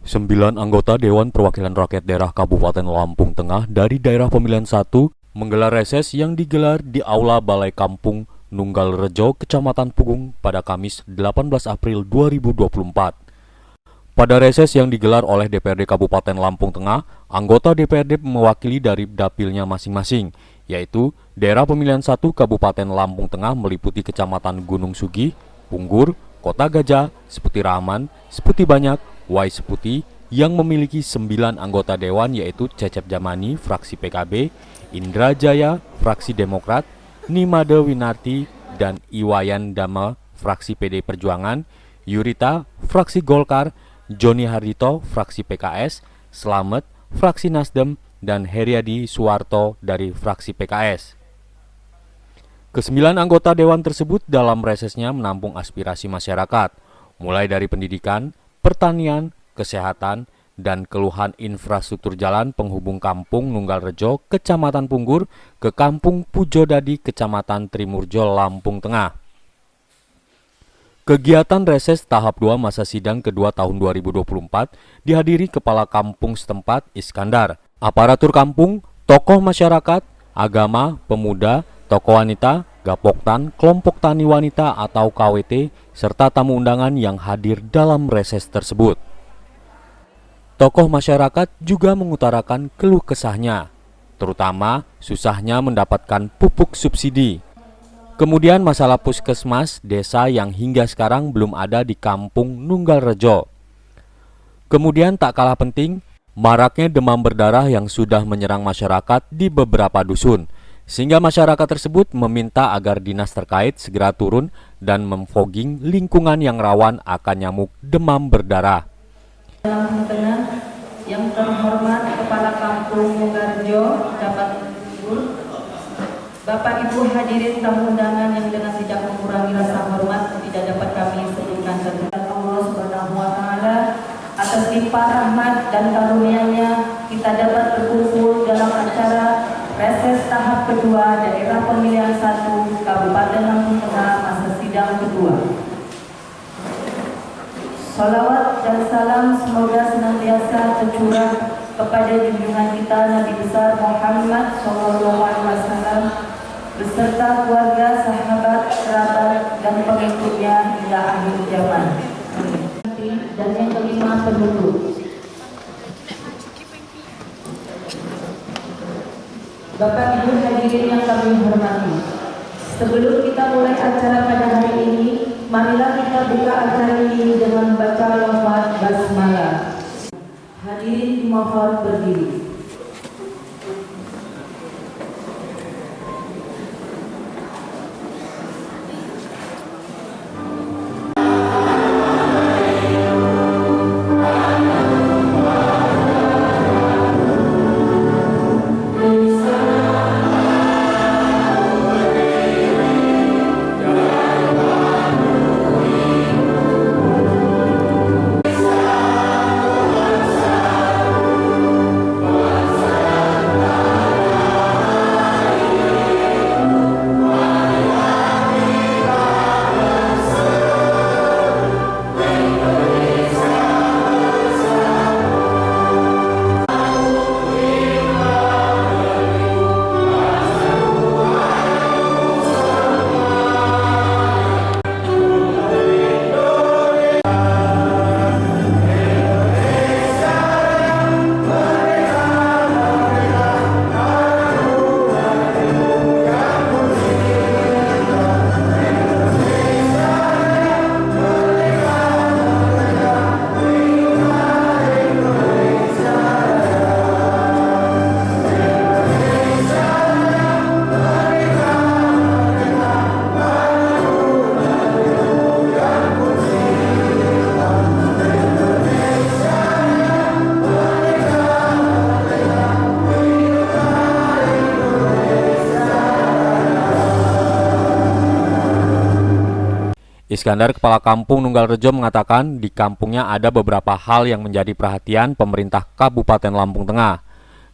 9 anggota Dewan Perwakilan Rakyat Daerah Kabupaten Lampung Tengah dari Daerah Pemilihan 1 menggelar reses yang digelar di Aula Balai Kampung Nunggal Rejo, Kecamatan Pugung pada Kamis 18 April 2024. Pada reses yang digelar oleh DPRD Kabupaten Lampung Tengah, anggota DPRD mewakili dari dapilnya masing-masing, yaitu Daerah Pemilihan 1 Kabupaten Lampung Tengah meliputi Kecamatan Gunung Sugi, Punggur, Kota Gajah, Seputi Rahman, Seputi Banyak, Wai Seputi, yang memiliki 9 anggota dewan, yaitu Cecep Jamani, fraksi PKB, Indra Jaya, fraksi Demokrat, Nimade Winarti, dan Iwayan Dama, fraksi PD Perjuangan, Yurita, fraksi Golkar, Joni Hardito, fraksi PKS, Slamet, fraksi Nasdem, dan Heriadi Suwarto dari fraksi PKS. Kesembilan anggota dewan tersebut dalam resesnya menampung aspirasi masyarakat, mulai dari pendidikan, pertanian, kesehatan, dan keluhan infrastruktur jalan penghubung Kampung Nunggal Rejo, Kecamatan Punggur, ke Kampung Pujodadi, Kecamatan Trimurjo, Lampung Tengah. Kegiatan reses tahap 2 masa sidang kedua tahun 2024 dihadiri Kepala Kampung setempat Iskandar, aparatur kampung, tokoh masyarakat, agama, pemuda, tokoh wanita, Gapoktan, kelompok tani wanita atau KWT, serta tamu undangan yang hadir dalam reses tersebut. Tokoh masyarakat juga mengutarakan keluh kesahnya, terutama susahnya mendapatkan pupuk subsidi. Kemudian masalah puskesmas desa yang hingga sekarang belum ada di Kampung Nunggal Rejo. Kemudian tak kalah penting, maraknya demam berdarah yang sudah menyerang masyarakat di beberapa dusun, sehingga masyarakat tersebut meminta agar dinas terkait segera turun dan memfogging lingkungan yang rawan akan nyamuk demam berdarah. Lampung Tengah, yang terhormat Kepala Kampung Nunggal Rejo dapat Bapak Ibu hadirin tamu undangan yang dengan tidak mengurangi rasa hormat tidak dapat kami sebutkan kepada Allah Subhanahu wa Ta'ala, atas limpah rahmat dan karunia-Nya kita dapat berkumpul dalam acara reses tahap kedua Daerah Pemilihan 1 Kabupaten Lampung Tengah masa sidang kedua. Salawat dan salam semoga senantiasa tercurah kepada junjungan kita Nabi besar Muhammad SAW beserta keluarga, sahabat, kerabat, dan pengikutnya hingga akhir zaman. Dan yang kelima, penduduk. Bapak Ibu hadirin yang kami hormati, sebelum kita mulai acara pada hari ini, marilah kita buka acara ini dengan membaca lafaz basmalah. Hadirin dimohon berdiri. Iskandar, Kepala Kampung Nunggal Rejo, mengatakan di kampungnya ada beberapa hal yang menjadi perhatian pemerintah Kabupaten Lampung Tengah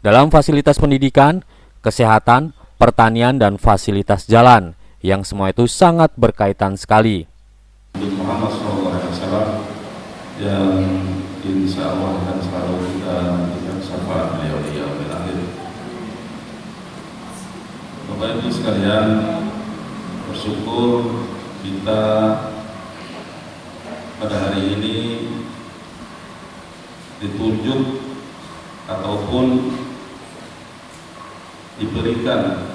dalam fasilitas pendidikan, kesehatan, pertanian, dan fasilitas jalan, yang semua itu sangat berkaitan sekali. Muhammad SAW yang insya insya Allah akan selalu kita memberikan syafaat beliau di yaumil akhir. Bapak Ibu sekalian, bersyukur kita pada hari ini ditunjuk ataupun diberikan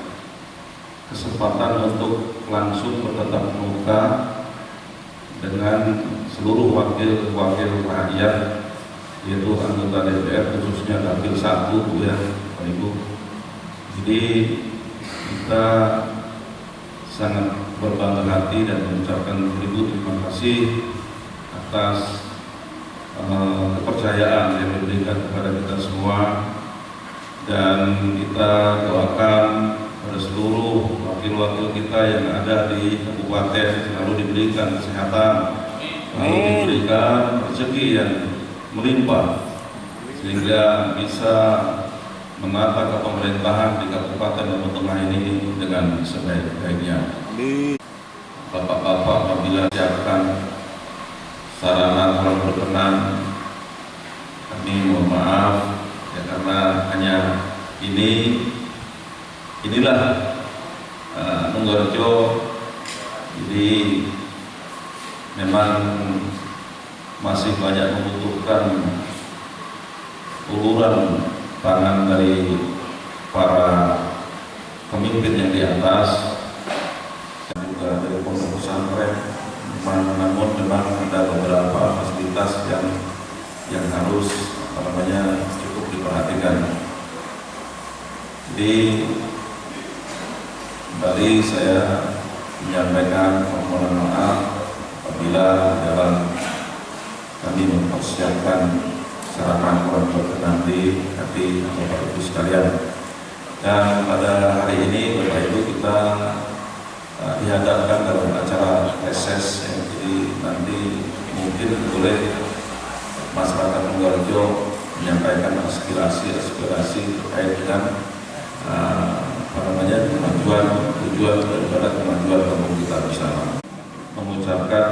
kesempatan untuk langsung bertatap muka dengan seluruh wakil-wakil rakyat, yaitu anggota DPR, khususnya Dapil 1 ya Bapak Ibu. Jadi kita sangat berbangga hati dan mengucapkan ribu terima kasih atas kepercayaan yang diberikan kepada kita semua, dan kita doakan pada seluruh wakil-wakil kita yang ada di kabupaten selalu diberikan kesehatan, selalu diberikan rezeki yang melimpah sehingga bisa menata kepemerintahan di Kabupaten Lampung Tengah ini dengan sebaik-baiknya. Bapak-bapak apabila siapkan sarana kalau berkenan, kami mohon maaf ya, karena hanya inilah Nunggalrejo, jadi memang masih banyak membutuhkan uluran tangan dari para pemimpin yang di atas dan juga dari pondok pesantren. Namun memang ada beberapa fasilitas yang harus cukup diperhatikan. Jadi kembali saya menyampaikan permohonan maaf apabila dalam kami mempersiapkan sarana kurang berkenan di hati Bapak Ibu sekalian. Dan pada hari ini Bapak Ibu kita dihadapkan dalam acara reses yang jadi nanti mungkin boleh masyarakat Nunggalrejo menyampaikan aspirasi terkait dengan tujuan daripada kemajuan kampung kita bersama. Mengucapkan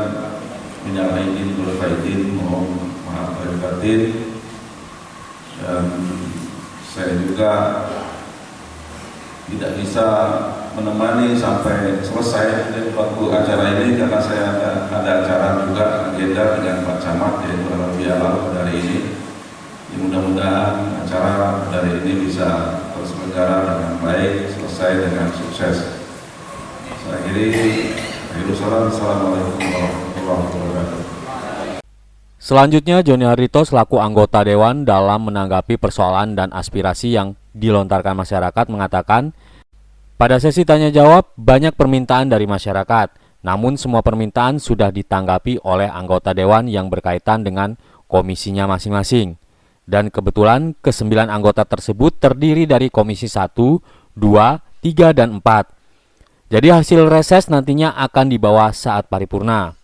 minal aidin wal faizin, mohon maaf lahir batin, dan saya juga tidak bisa menemani sampai selesai waktu acara ini karena saya ada acara juga agenda dengan Pak Camat, yaitu halal bihalal pada hari ini. Mudah-mudahan acara dari ini bisa terselenggara dengan baik, selesai dengan sukses. Saya akhiri, Assalamualaikum warahmatullahi wabarakatuh. Selanjutnya, Joni Harito selaku anggota Dewan dalam menanggapi persoalan dan aspirasi yang dilontarkan masyarakat mengatakan, pada sesi tanya jawab banyak permintaan dari masyarakat, namun semua permintaan sudah ditanggapi oleh anggota Dewan yang berkaitan dengan komisinya masing-masing. Dan kebetulan ke-9 anggota tersebut terdiri dari komisi 1, 2, 3, dan 4. Jadi hasil reses nantinya akan dibawa saat paripurna.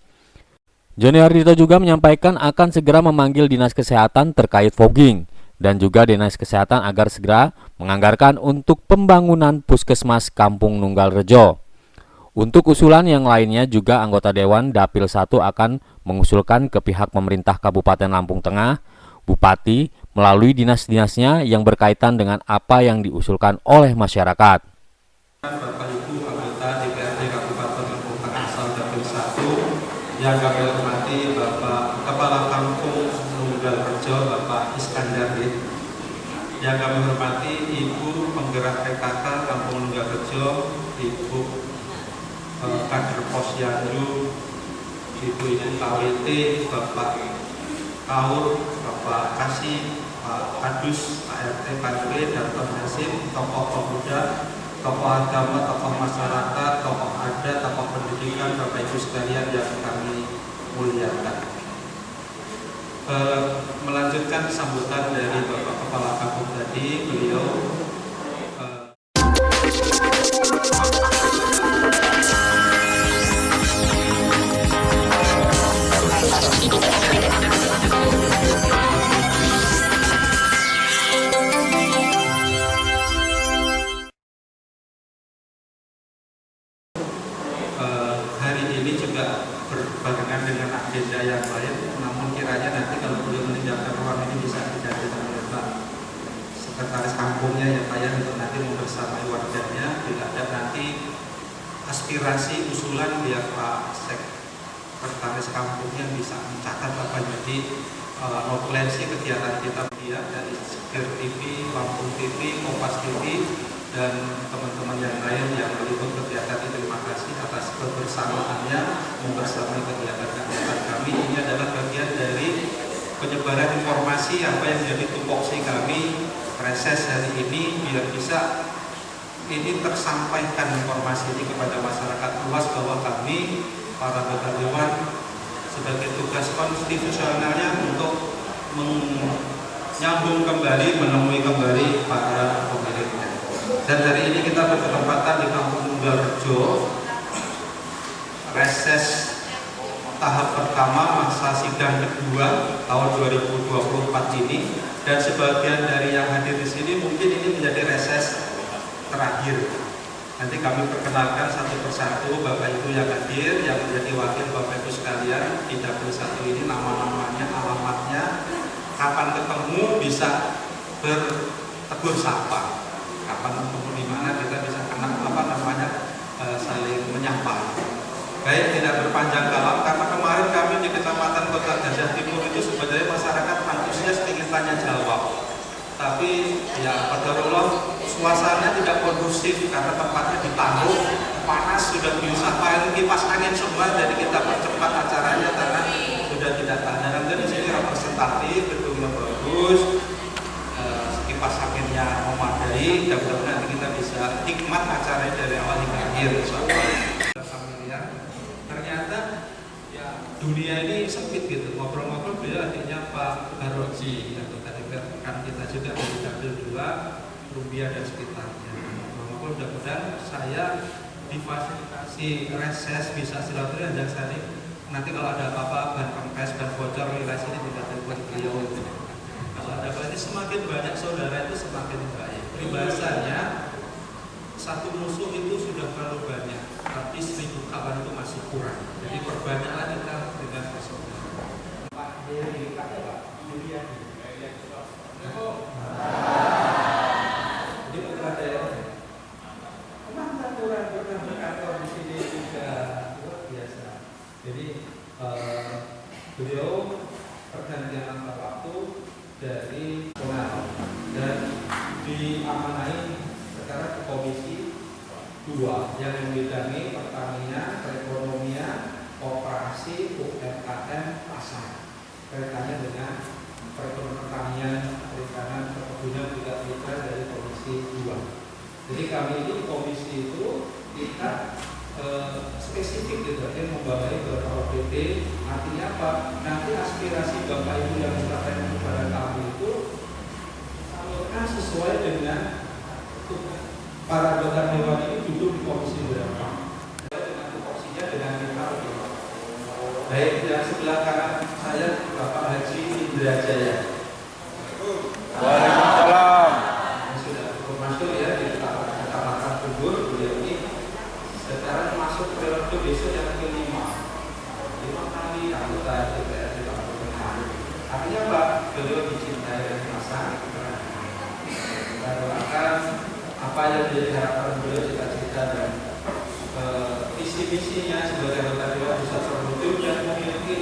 Joni Harito juga menyampaikan akan segera memanggil Dinas Kesehatan terkait fogging dan juga Dinas Kesehatan agar segera menganggarkan untuk pembangunan puskesmas Kampung Nunggalrejo. Untuk usulan yang lainnya juga anggota Dewan Dapil 1 akan mengusulkan ke pihak pemerintah Kabupaten Lampung Tengah, Bupati, melalui dinas-dinasnya yang berkaitan dengan apa yang diusulkan oleh masyarakat. Bapak Ibu anggota DPRD Kabupaten Lampung Tengah Dapil 1 yang kami hormati Bapak Kepala Kampung Nunggalrejo Bapak Iskandar Hid, yang kami hormati Ibu Penggerak PKK Kampung Nunggalrejo, Ibu Kader Posyandu, Ibu KWT, Bapak Kaur, Bapak Kasih, Pak Kadus, Pak RT, Pak RW, dan Pak Hasim, tokoh pemuda, tokoh agama, tokoh masyarakat, tokoh adat, tokoh pendidikan, Bapak Ibu sekalian yang kami muliakan. Melanjutkan sambutan dari Bapak Kepala Kampung tadi, beliau hari ini juga berbarengan dengan agenda yang lain, namun kiranya nanti kalau beliau meninggalkan ruangan kampungnya ya Pak ya, untuk nanti membersamai warganya, bila ada nanti aspirasi usulan biar Pak Sekretaris Kampungnya bisa mencatat apa jadi notulensi kegiatan kita dia dari Seger TV, Lampung TV, Kompas TV, dan teman-teman yang lain yang meliput kegiatan ini. Terima kasih atas kebersamaannya membersamai kegiatan kami. Ini adalah bagian dari penyebaran informasi apa yang menjadi tupoksi kami reses hari ini, biar bisa ini tersampaikan informasi ini kepada masyarakat luas bahwa kami para anggota dewan sebagai tugas konstitusionalnya untuk menyambung kembali, menemui kembali para pemiliknya. Dan hari ini kita berkesempatan di Kampung Nunggalrejo, reses tahap pertama masa sidang kedua tahun 2024 ini, dan sebagian dari yang hadir di sini mungkin ini menjadi reses terakhir. Nanti kami perkenalkan satu persatu Bapak Ibu yang hadir, yang menjadi wakil Bapak Ibu sekalian di dapil 1 ini, nama-namanya, alamatnya, kapan ketemu bisa bertegur sapa, kapan ketemu di mana kita bisa kenal saling menyapa. Baik, tidak berpanjang kalam, karena kemarin kami di Kecamatan Kota Gajah Timur itu sebenarnya masyarakat antusias ingin tanya jawab, tapi ya qadarullah suasana tidak kondusif karena tempatnya ditaruh panas, sudah diusahakan kipas angin semua, jadi kita percepat acaranya karena sudah tidak tahan. Dan di sini representatif, gedungnya bagus, kipas anginnya memadai, dan mudah-mudahan nanti kita bisa nikmat acaranya dari awal hingga akhir. Ternyata ya dunia ini sempit gitu. Ngobrol-ngobrol beliau adiknya Pak Baroji, atau tadi rekan kita juga dari dapil 2 Rumbia dan sekitarnya. Ngobrol, mudah-mudahan saya difasilitasi reses bisa silaturahmi dan saya nanti kalau ada apa-apa ban kempes dan bocor wilayah sini bisa telepon beliau. Kalau ada apa ini semakin banyak saudara itu semakin baik. Peribahasanya satu musuh itu sudah terlalu banyak, tapi 1000 kawan itu masih kurang. Jadi perbanyaklah kita dengan persaudaraan. Pak Dewi, Pak Julia. Ini putra daerah. Memang aturan pernah berkantor di sini juga luar biasa. Jadi beliau pergantian antar waktu dari pengaruh dan diamanai sekarang ke Komisi 2 yang membidangi pertanian, perekonomian, koperasi, UMKM, pasar. Kaitannya dengan perekonomian pertanian, perikanan, perkebunan juga mitra dari Komisi 2. Jadi kami ini di komisi itu kita spesifik gitu, yang membawahi beberapa OPD. Artinya apa? Nanti aspirasi Bapak Ibu yang disampaikan kepada kami itu salurkan sesuai dengan para anggota dewan ini duduk di komisi berapa. Dengan tupoksinya dengan kita. Baik, yang sebelah kanan saya Bapak Haji Indra Jaya. Waalaikumsalam. Sudah cukup masuk ya di Kecamatan Kubur. Beliau ini sekarang masuk periode besok yang ke-5 kali anggota DPR di Kabupaten Tengah. Artinya apa? Beliau dicintai dan masyarakat. Kita doakan apa yang menjadi harapan beliau, cita-cita dan visi-misinya sebagai anggota dewan bisa terwujud dan memiliki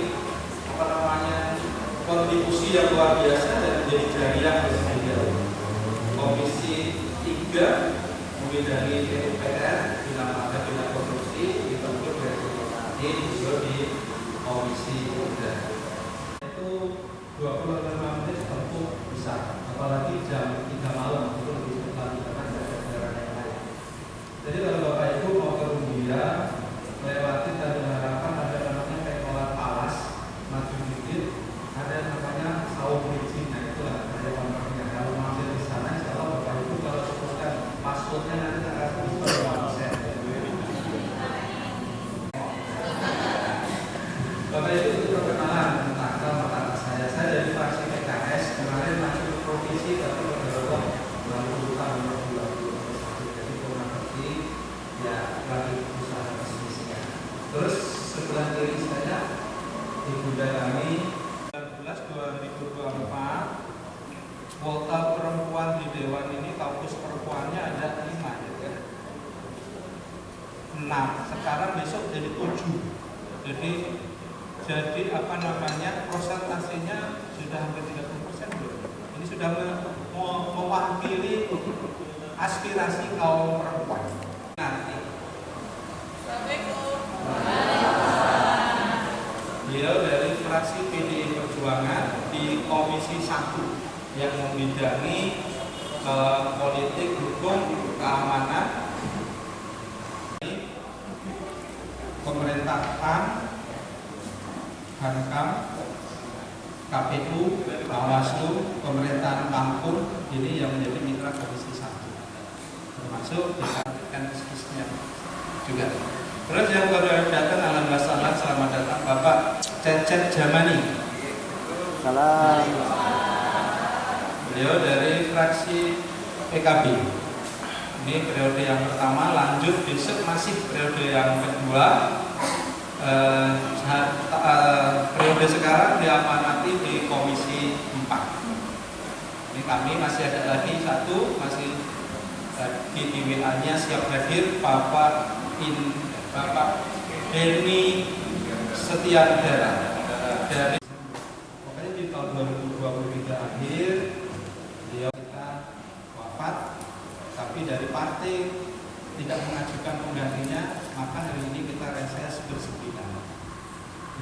kontribusi yang luar biasa dan menjadi jariah bagi beliau. Komisi 3 membidangi DPR bina marga bina korupsi, dibentuk dari beliau di komisi 3. Itu 25 menit tentu bisa, apalagi jam 3 malam itu lebih cepat karena ada kendaraan yang lain. Jadi kalau Bapak Ibu mau ke Rumbia melewati dan mengharapkan ada namanya Pengkolan Palas, maju dikit, ada namanya Saung Bridging, nah itulah ada kontaknya. Kalau masih di sana, insya Allah Bapak Ibu kalau sebutkan passwordnya nanti akan bisa 2%. Bapak Ibu itu perkenalan tentang nama saya dari fraksi PKS, kemarin masuk provinsi tapi berdoa melalui tahun 2021. Jadi kurang lebih ya lagi usaha bisnisnya. Terus sebelah kiri saya ibunda kami 19/2024 kuota perempuan di Dewan ini tahun 6. Sekarang besok jadi 7. Jadi apa namanya, prosentasenya sudah hampir 30% belum? Ini sudah mewakili aspirasi kaum perempuan. Nanti beliau dari fraksi PDI Perjuangan di Komisi 1 yang membidangi politik, hukum, keamanan, pemerintahan, Hankam, KPU, Bawaslu, pemerintahan kampung, ini yang menjadi mitra Komisi 1, termasuk disampaikan diskusinya juga. Terus yang baru datang, alhamdulillah, selamat datang Bapak Cecep Jamani. Salam. Beliau dari fraksi PKB. Ini periode yang pertama, lanjut besok masih periode yang kedua. Periode sekarang diamanati di Komisi 4. Ini kami masih ada lagi satu, masih di WA-nya siap hadir Bapak Denny Setianegara dari, pokoknya di tahun 2023 akhir beliau kita wafat, tapi dari partai tidak mengajukan penggantinya, maka hari ini kita reses bersembilan.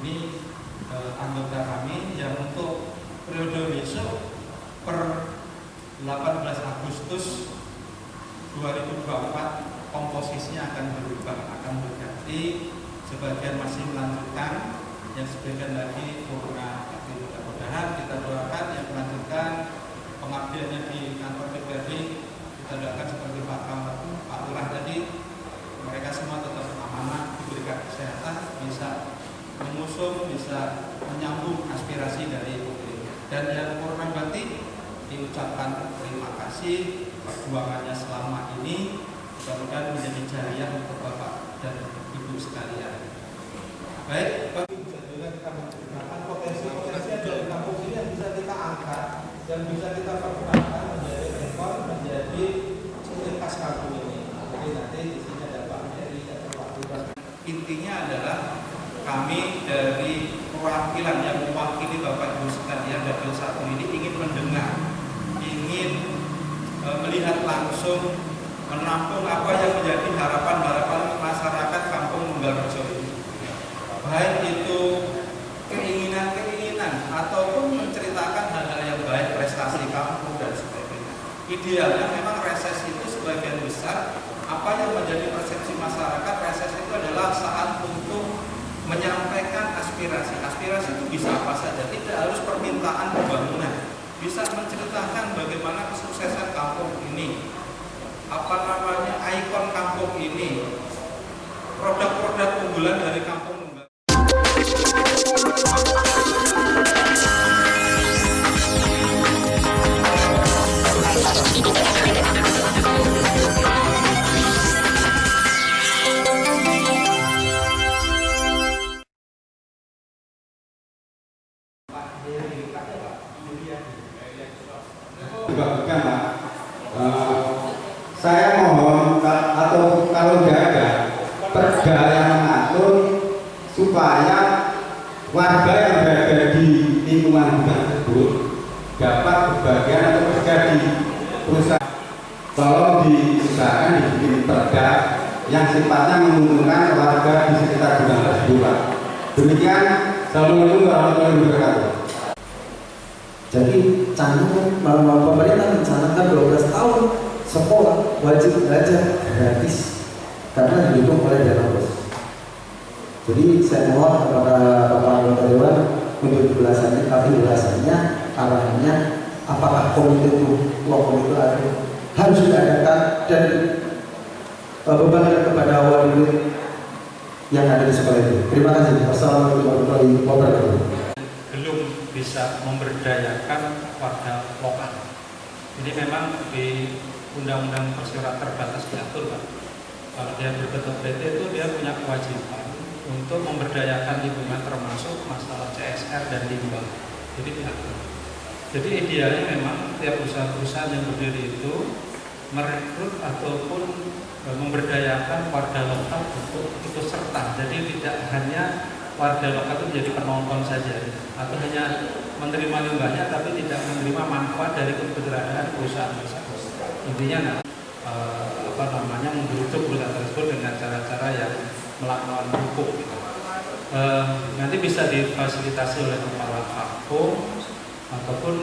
Ini anggota kami yang untuk periode besok per 18 Agustus 2024 komposisinya akan berubah, akan berganti. Sebagian masih melanjutkan, yang sebagian lagi corona. Tapi mudah-mudahan kita doakan yang melanjutkan pengabdiannya di kantor DPRD, kita doakan seperti Pak Lurah tadi, mereka semua tetap amanah, diberikan kesehatan, bisa mengusung, bisa menyambung aspirasi dari publik. Dan yang kurang bakti diucapkan terima kasih perjuangannya selama ini, mudah-mudahan menjadi jariah untuk Bapak dan Ibu sekalian. Baik, bagi juga kita menggunakan potensi-potensi dari kampung ini yang bisa kita angkat dan bisa kita pergunakan menjadi rekor, menjadi ciri khas kampung ini. Jadi nanti di sini ada Pak Heri, ada Pak Lurah. Intinya adalah kami dari perwakilan yang mewakili Bapak Ibu sekalian Dapil 1 ini ingin mendengar, ingin melihat langsung, menampung apa yang menjadi harapan-harapan masyarakat Kampung Nunggalrejo ini. Baik itu keinginan-keinginan ataupun menceritakan hal-hal yang baik, prestasi kampung dan sebagainya. Idealnya memang reses itu sebagian besar apa yang menjadi persepsi masyarakat, reses itu adalah saat untuk menyampaikan aspirasi. Aspirasi itu bisa apa saja, tidak harus permintaan pembangunan. Bisa menceritakan bagaimana kesuksesan kampung ini, apa namanya, ikon kampung ini, produk-produk unggulan dari kampung Nunggal. Bukan Pak, saya mohon atau kalau nggak ada perda yang mengatur supaya warga yang berada di lingkungan tersebut dapat berbagian atau kerja di perusahaan. Tolong diusahakan dibikin perda yang sifatnya menguntungkan warga di sekitar gudang tersebut. Demikian, assalamualaikum warahmatullahi wabarakatuh. Jadi pemerintah mencanangkan 12 tahun sekolah wajib belajar gratis karena didukung oleh dana bos. Jadi saya mohon kepada Bapak Anggota Dewan untuk ulasannya, arahannya, apakah komite itu, komite itu harus diadakan dan bebankan kepada wali murid yang ada di sekolah itu. Terima kasih. Wassalamualaikum warahmatullahi wabarakatuh. Belum bisa memberdayakan warga lokal. Ini memang di Undang-Undang Persiapan Terbatas diatur, Pak. Kalau dia berbentuk PT itu dia punya kewajiban untuk memberdayakan lingkungan, termasuk masalah CSR dan limbah. Jadi diatur. Jadi idealnya memang tiap perusahaan yang berdiri itu merekrut ataupun memberdayakan warga lokal untuk ikut serta. Jadi tidak hanya warga lokal itu menjadi penonton saja, atau hanya menerima limbahnya tapi tidak menerima manfaat dari keberadaan perusahaan tersebut. Intinya menggerutuk perusahaan tersebut dengan cara-cara yang melawan hukum. Nanti bisa difasilitasi oleh kepala kampung ataupun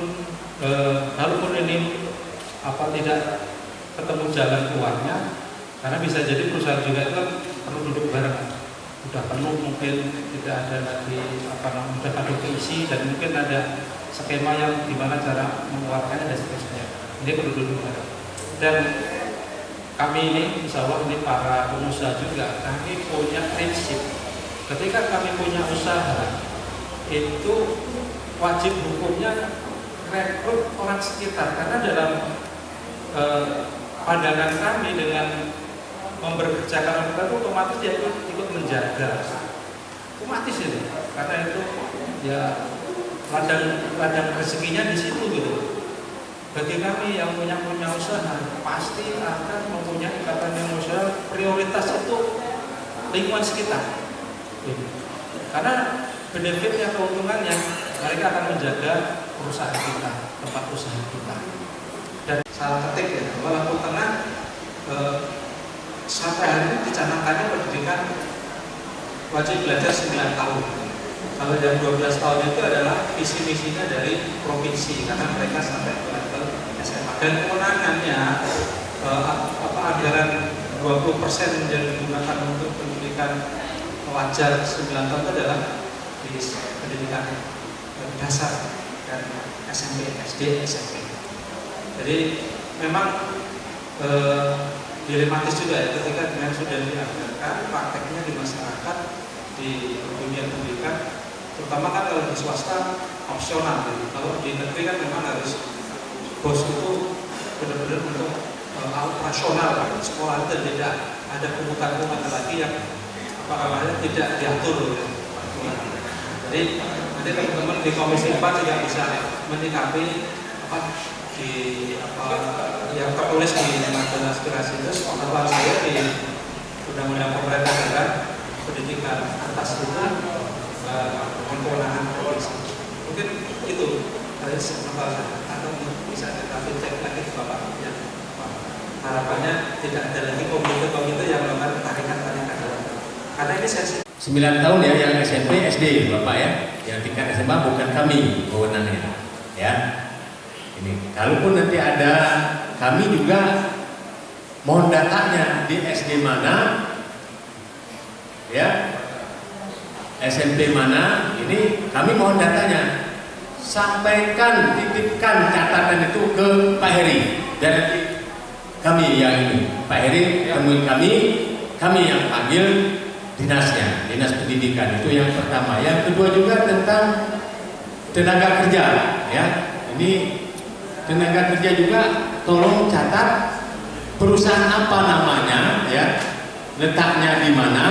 kalaupun ini tidak ketemu jalan keluarnya, karena bisa jadi perusahaan juga itu perlu duduk bareng. Sudah penuh, mungkin tidak ada lagi sudah ada keisi, dan mungkin ada skema yang gimana cara mengeluarkannya dan seterusnya. Ini perlu duduk bareng. Dan kami ini, insya Allah ini para pengusaha juga, kami punya prinsip. Ketika kami punya usaha, itu wajib hukumnya rekrut orang sekitar, karena dalam pandangan kami dengan memberkerjakan kita itu otomatis dia ikut menjaga, otomatis ini, karena itu ya ladang rezekinya di situ gitu. Bagi kami yang punya usaha, pasti akan mempunyai ikatan emosional. Prioritas itu lingkungan sekitar, karena benefitnya, keuntungannya, mereka akan menjaga perusahaan kita, tempat usaha kita. Dan salah ketik ya, bahwa Lampung Tengah sampai hari ini dicanangkannya pendidikan wajib belajar 9 tahun. Kalau yang 12 tahun itu adalah visi misinya dari provinsi, karena mereka sampai ke level SMA. Dan kewenangannya anggaran 20% yang digunakan untuk pendidikan wajar 9 tahun itu adalah di pendidikan dasar dan SMP, SD, SMP. Jadi memang dilematis juga ya, ketika dengan sudah dianggarkan prakteknya di masyarakat, di dunia pendidikan, terutama kan kalau di swasta opsional. Kalau di negeri kan memang harus bos itu benar-benar untuk operasional, sekolah itu tidak ada pungutan-pungutan lagi yang tidak diatur. Jadi nanti teman-teman di Komisi 4 juga bisa menyikapi yang tertulis di majalah aspirasi itu. Kalau saya di undang-undang pemerintah daerah pendidikan atas itu kewenangan provinsi. Mungkin itu dari sementara, atau bisa kita cek lagi ke Bapak ya. Harapannya tidak ada lagi komite yang melakukan tarikan-tarikan, karena ini sensitif. 9 tahun ya yang SMP, SD Bapak ya. Yang tingkat SMA bukan kami wewenangnya ya. Ini kalaupun nanti ada, kami juga mohon datanya di SD mana ya, SMP mana, ini kami mohon datanya. Sampaikan, titipkan catatan itu ke Pak Heri dari kami yang ini. Pak Heri temuin kami yang panggil dinasnya, dinas pendidikan. Itu yang pertama. Yang kedua juga tentang tenaga kerja ya. Ini tenaga kerja juga tolong catat perusahaan apa namanya ya, letaknya di mana.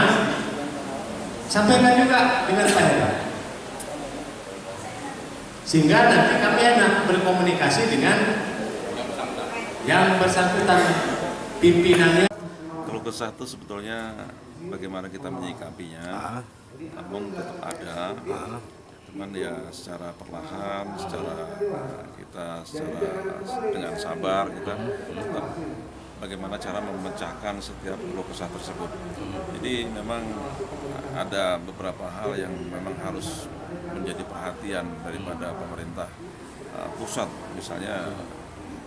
Sampaikan juga dengan Pak Heri, sehingga nanti kami enak berkomunikasi dengan yang bersangkutan, pimpinannya. Kalau kesah itu sebetulnya bagaimana kita menyikapinya, namun tetap ada. Cuman ya secara perlahan, dengan sabar kita tetap bagaimana cara memecahkan setiap keluh kesah tersebut. Jadi memang ada beberapa hal yang memang harus menjadi perhatian daripada pemerintah pusat. Misalnya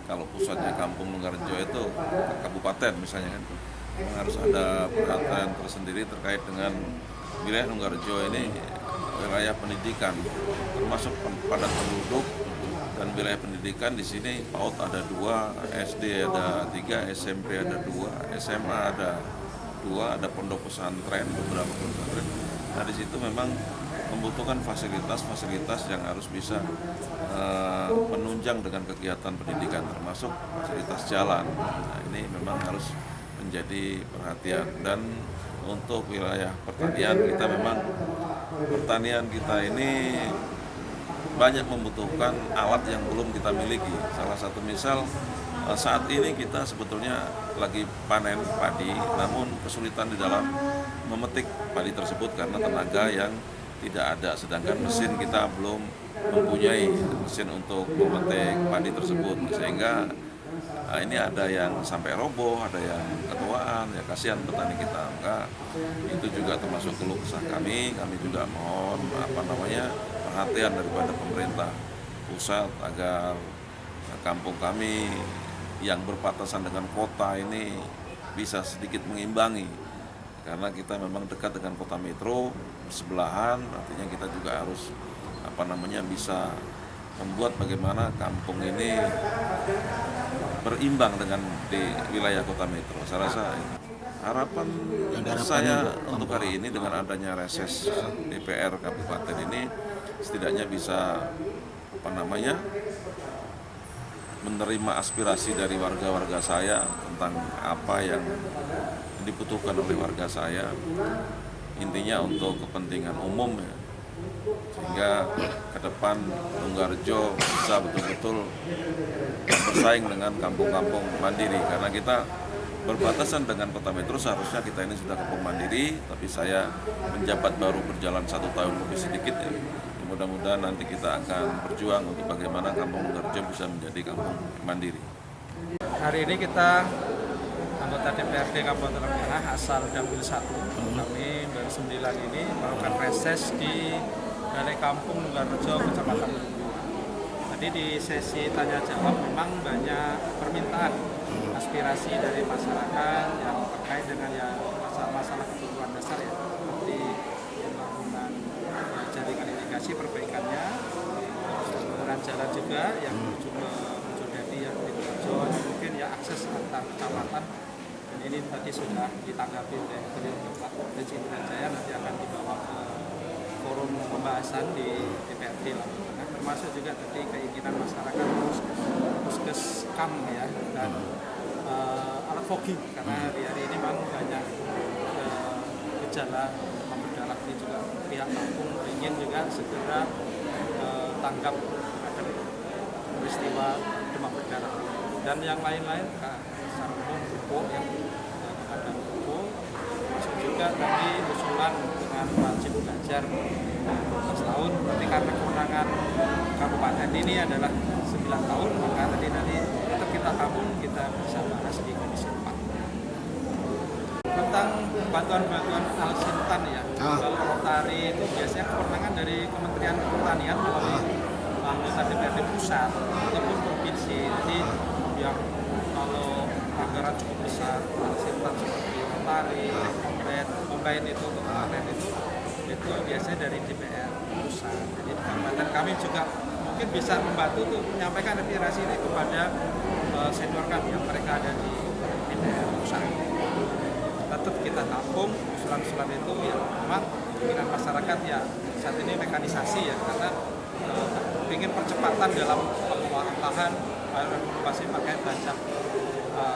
kalau pusatnya Kampung Nunggalrejo itu kabupaten misalnya kan, memang harus ada perhatian tersendiri terkait dengan wilayah Nunggalrejo ini, wilayah pendidikan, termasuk padat penduduk dan wilayah pendidikan. Di sini PAUD ada 2, SD ada 3, SMP ada 2, SMA ada 2, ada pondok pesantren, beberapa pondok pesantren. Nah di situ memang membutuhkan fasilitas-fasilitas yang harus bisa menunjang dengan kegiatan pendidikan, termasuk fasilitas jalan. Nah ini memang harus menjadi perhatian. Dan untuk wilayah pertanian kita ini banyak membutuhkan alat yang belum kita miliki. Salah satu misal Saat ini kita sebetulnya lagi panen padi, namun kesulitan di dalam memetik padi tersebut karena tenaga yang tidak ada, sedangkan mesin kita belum mempunyai mesin untuk memetik padi tersebut, sehingga ini ada yang sampai roboh, ada yang ketuaan, ya kasihan petani kita. Maka itu juga termasuk keluh kesah kami juga mohon perhatian daripada pemerintah pusat agar kampung kami yang berbatasan dengan kota ini bisa sedikit mengimbangi, karena kita memang dekat dengan kota metro bersebelahan, artinya kita juga harus bisa membuat bagaimana kampung ini berimbang dengan di wilayah kota metro. Saya rasa harapan saya untuk hari ini dengan adanya reses DPR Kabupaten ini setidaknya bisa menerima aspirasi dari warga-warga saya tentang apa yang dibutuhkan oleh warga saya, intinya untuk kepentingan umum ya, sehingga ke depan Tunggarjo bisa betul-betul bersaing dengan kampung-kampung mandiri, karena kita berbatasan dengan kota metro, seharusnya kita ini sudah kampung mandiri, tapi saya menjabat baru berjalan 1 tahun lebih sedikit ya. Mudah-mudahan nanti kita akan berjuang untuk bagaimana kampung Tunggarjo bisa menjadi kampung mandiri. Hari ini kita anggota DPRD Kabupaten Tengah asal Dapil 1, kami baru 9 ini melakukan reses di Balai Kampung Nunggalrejo, Kecamatan Lungguan. Tadi di sesi tanya jawab memang banyak permintaan aspirasi dari masyarakat yang terkait dengan masalah kebutuhan dasar ya, seperti pembangunan jaringan irigasi perbaikannya, pembangunan jalan juga yang menuju ke Mojodadi yang di Tunggarjo, mungkin ya akses antar kecamatan. Dan ini tadi sudah ditanggapi oleh beliau Bapak Presiden Jaya, nanti akan dibawa ke forum pembahasan di DPRD Lampung Tengah, termasuk juga tadi keinginan masyarakat puskeskam ya, dan alat fogging, karena hari ini memang banyak gejala demam berdarah. Ini juga pihak kampung ingin juga segera tanggap akan peristiwa demam berdarah dan yang lain-lain, secara umum pupuk yang ada pupuk, masuk juga tadi usulan dengan wajib belajar 12 tahun, tapi karena kewenangan kabupaten ini adalah 9 tahun, maka nanti tetap kita tabung, kita bisa bahas di Komisi 4 tentang bantuan-bantuan alsintan ya. Kalau Rotari itu biasanya kewenangan dari Kementerian Pertanian melalui anggota DPRD pusat ataupun provinsi. Jadi yang kalau anggaran cukup besar alsintan seperti Rotari, Komplain itu untuk panen itu biasanya dari DPR pusat. Jadi di kabupaten kami juga mungkin bisa membantu untuk menyampaikan aspirasi ini kepada senior kami yang mereka ada di DPR pusat. Tetap kita tampung usulan-usulan itu ya, memang keinginan masyarakat ya saat ini mekanisasi ya, karena ingin percepatan dalam pengelolaan lahan, pasti pakai bajak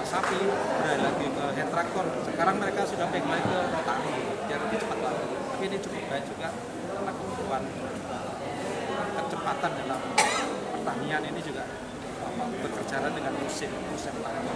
sapi, beralih lagi ke hand traktor. Sekarang mereka sudah pengen ke Rotari biar lebih cepat lagi, tapi ini cukup baik juga karena kebutuhan kecepatan dalam pertanian ini juga bekerja dengan musim tanam.